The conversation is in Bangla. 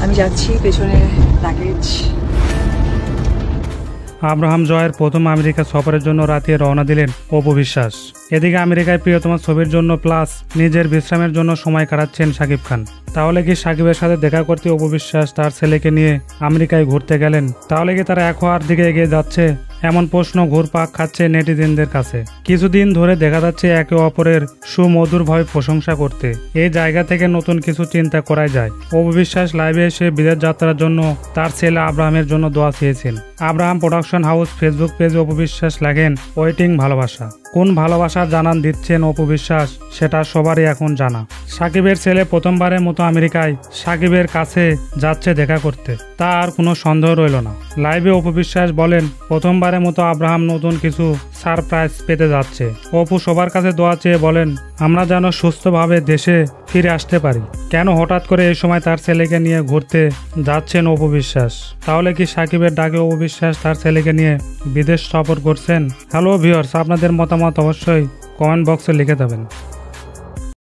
আমি যাচ্ছি, পেছনে লাগেজ। আব্রাহাম জয়ের প্রথম আমেরিকা সফরের জন্য রাতে রওনা দিলেন অপু বিশ্বাস। এদিকে আমেরিকায় প্রিয়তমা ছবির জন্য প্লাস নিজের বিশ্রামের জন্য সময় কাটাচ্ছেন শাকিব খান। তাহলে কি শাকিবের সাথে দেখা করতে অপু বিশ্বাস তার ছেলেকে নিয়ে আমেরিকায় ঘুরতে গেলেন? তাহলে কি তারা এক হওয়ার দিকে এগিয়ে যাচ্ছে? এমন প্রশ্ন ঘুরপাক খাচ্ছে নেটিজেনদের কাছে। কিছুদিন ধরে দেখা যাচ্ছে একে অপরের সুমধুরভাবে প্রশংসা করতে। এই জায়গা থেকে নতুন কিছু চিন্তা করাই যায়। অপু বিশ্বাস লাইভে এসে বিদেশ যাত্রার জন্য তার ছেলে আব্রাহামের জন্য দোয়া চেয়েছেন। আব্রাহাম প্রোডাকশন হাউস ফেসবুক পেজে অপু বিশ্বাস লেখেন, ওয়েটিং ভালোবাসা। কোন ভালোবাসার জানান দিচ্ছেন অপু বিশ্বাস সেটা সবারই এখন জানা। সাকিবের ছেলে প্রথমবারের মতো আমেরিকায় সাকিবের কাছে যাচ্ছে দেখা করতে, তা আর কোনো সন্দেহ রইল না। লাইভে অপু বিশ্বাস বলেন, প্রথমবারের মতো আব্রাহাম নতুন কিছু সারপ্রাইজ পেতে যাচ্ছে। অপু সবার কাছে দোয়া চেয়ে বলেন, আমরা যেন সুস্থভাবে দেশে ফিরে আসতে পারি। কেন হঠাৎ করে এই সময় তার ছেলেকে নিয়ে ঘুরতে যাচ্ছেন অপু বিশ্বাস? তাহলে কি সাকিবের ডাকে অপু বিশ্বাস তার ছেলেকে নিয়ে বিদেশ সফর করছেন? হ্যালো ভিউয়ার্স, আপনাদের মতামত অবশ্যই কমেন্ট বক্সে লিখে দেবেন।